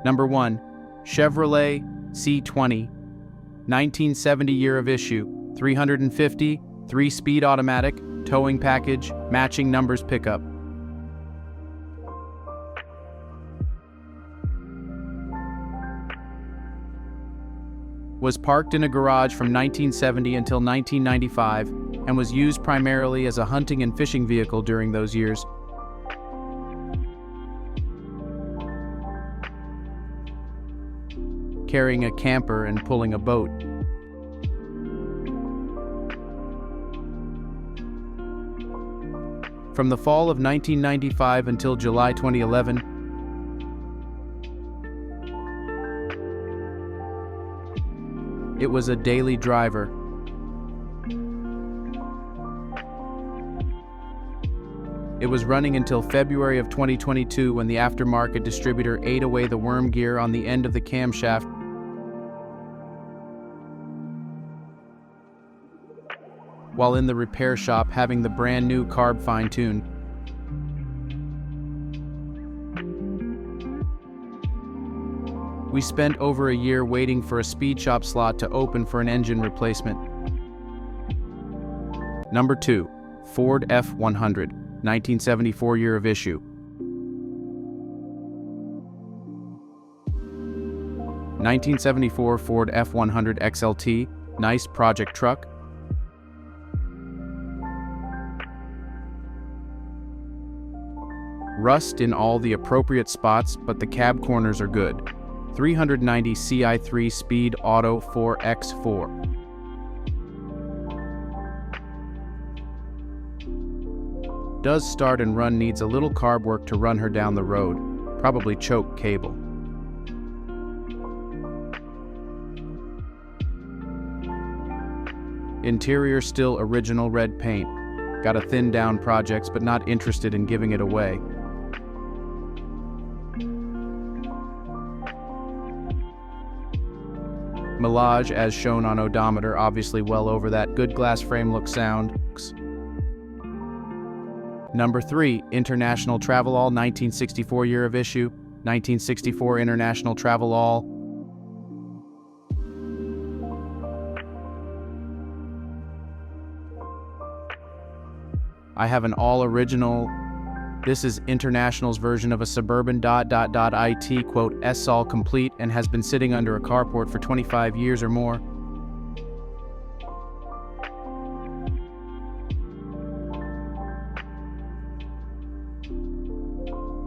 Number 1. Chevrolet C20, 1970 year of issue, 350, 3-speed automatic, towing package, matching numbers pickup. Was parked in a garage from 1970 until 1995 and was used primarily as a hunting and fishing vehicle during those years. Carrying a camper and pulling a boat. From the fall of 1995 until July 2011, it was a daily driver. It was running until February of 2022 when the aftermarket distributor ate away the worm gear on the end of the camshaft. While in the repair shop having the brand new carb fine-tuned. We spent over a year waiting for a speed shop slot to open for an engine replacement. Number 2. Ford F-100, 1974 year of issue. 1974 Ford F-100 XLT, nice project truck. Rust in all the appropriate spots, but the cab corners are good. 390 CI3 speed auto 4x4. Does start and run, needs a little carb work to run her down the road. Probably choke cable. Interior still original red paint. Got a thin down projects but not interested in giving it away. Millage as shown on odometer, obviously well over that. Good glass frame look sound. Number 3. International Travelall, 1964 year of issue. 1964 International Travelall. I have an all-original. This is International's version of a Suburban ... IT quote S-Sol complete and has been sitting under a carport for 25 years or more.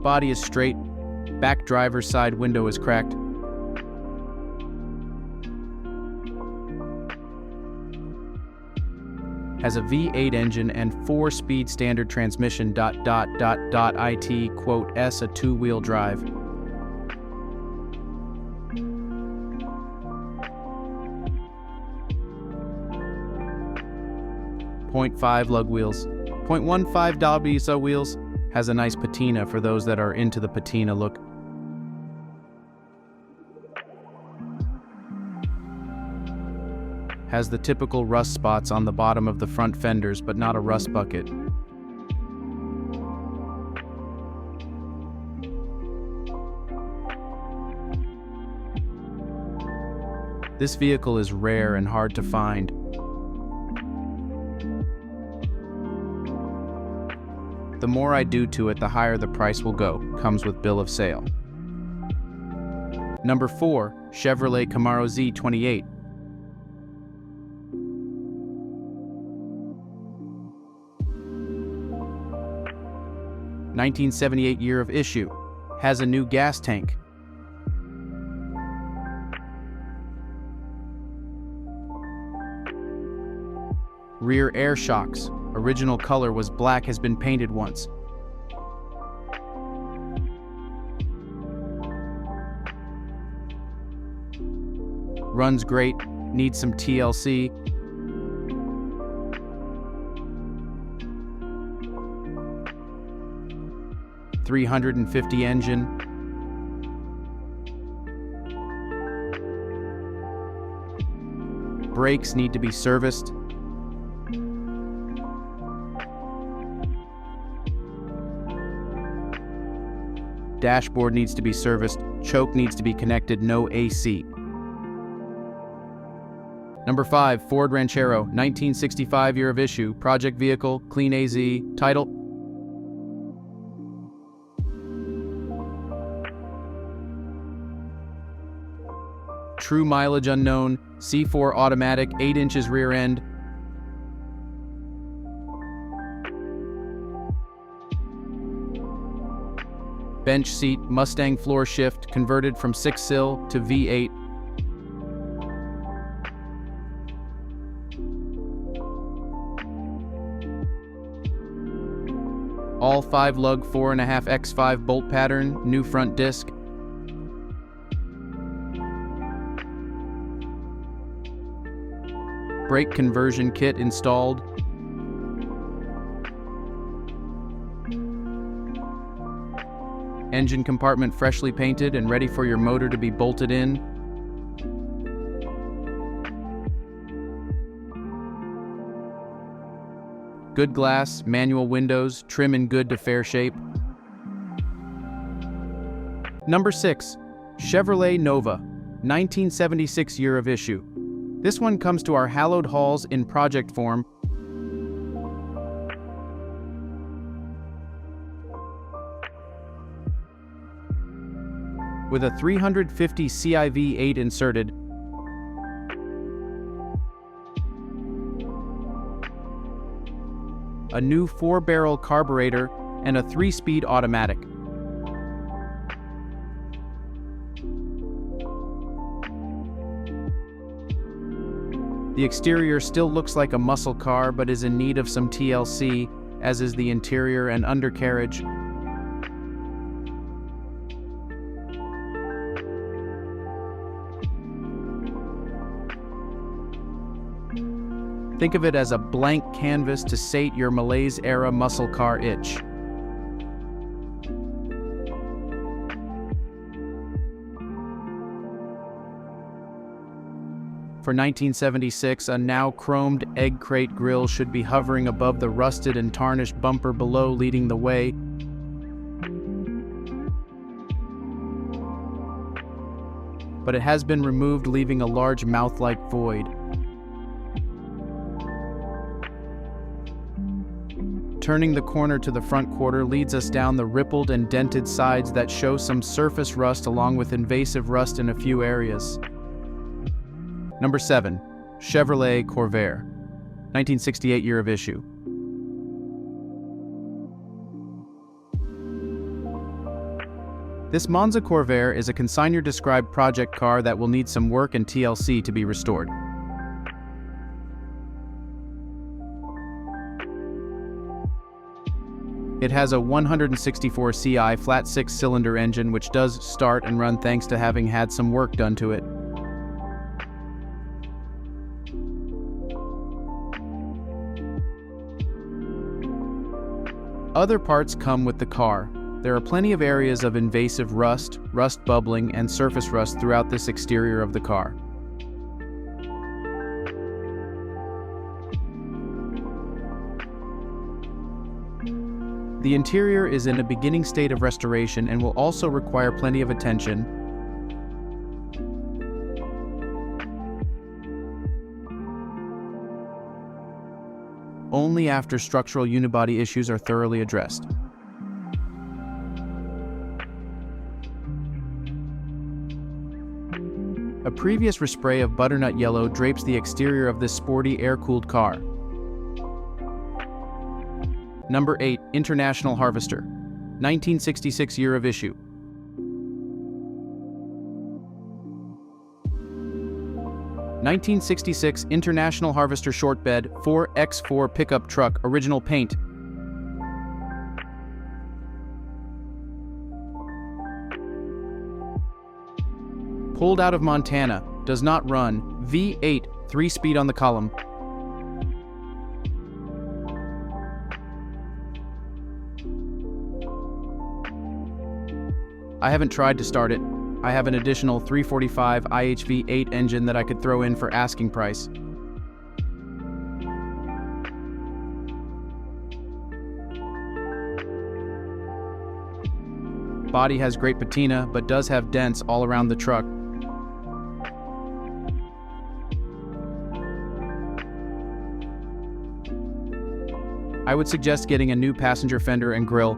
Body is straight, back driver's side window is cracked. Has a V8 engine and 4-speed standard transmission ... IT quote S a 2-wheel drive. .5 lug wheels. 0.15 WSO wheels. Has a nice patina for those that are into the patina look. Has the typical rust spots on the bottom of the front fenders, but not a rust bucket. This vehicle is rare and hard to find. The more I do to it, the higher the price will go. Comes with bill of sale. Number 4. Chevrolet Camaro Z28. 1978 year of issue. Has a new gas tank. Rear air shocks. Original color was black, has been painted once. Runs great, needs some TLC. .350 engine. Brakes need to be serviced. Dashboard needs to be serviced. Choke needs to be connected. No AC. Number 5, Ford Ranchero, 1965 year of issue, project vehicle, clean AZ, title. True mileage unknown, C4 automatic, 8 inches rear end. Bench seat, Mustang floor shift, converted from 6-sill to V8. All 5-lug 4.5x5 bolt pattern, new front disc. Brake conversion kit installed. Engine compartment freshly painted and ready for your motor to be bolted in. Good glass, manual windows, trim in good to fair shape. Number 6, Chevrolet Nova, 1976 year of issue. This one comes to our hallowed halls in project form. With a 350 CIV8 inserted. A new 4-barrel carburetor, and a 3-speed automatic. The exterior still looks like a muscle car, but is in need of some TLC, as is the interior and undercarriage. Think of it as a blank canvas to sate your Malaise-era muscle car itch. For 1976, a now chromed egg crate grille should be hovering above the rusted and tarnished bumper below, leading the way. But it has been removed, leaving a large mouth-like void. Turning the corner to the front quarter leads us down the rippled and dented sides that show some surface rust along with invasive rust in a few areas. Number 7, Chevrolet Corvair, 1968 year of issue. This Monza Corvair is a consignor-described project car that will need some work and TLC to be restored. It has a 164 CI flat 6-cylinder engine which does start and run thanks to having had some work done to it. Other parts come with the car. There are plenty of areas of invasive rust, rust bubbling, and surface rust throughout this exterior of the car. The interior is in a beginning state of restoration and will also require plenty of attention. Only after structural unibody issues are thoroughly addressed. A previous respray of butternut yellow drapes the exterior of this sporty air-cooled car. Number 8, International Harvester, 1966 year of issue. (1966) International Harvester short bed 4x4 pickup truck, original paint. Pulled out of Montana, does not run, V8, 3-speed on the column. I haven't tried to start it. I have an additional 345 IHV8 engine that I could throw in for asking price. Body has great patina, but does have dents all around the truck. I would suggest getting a new passenger fender and grille.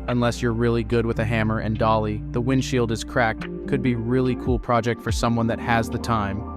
Unless you're really good with a hammer and dolly, the windshield is cracked. Could be really cool project for someone that has the time.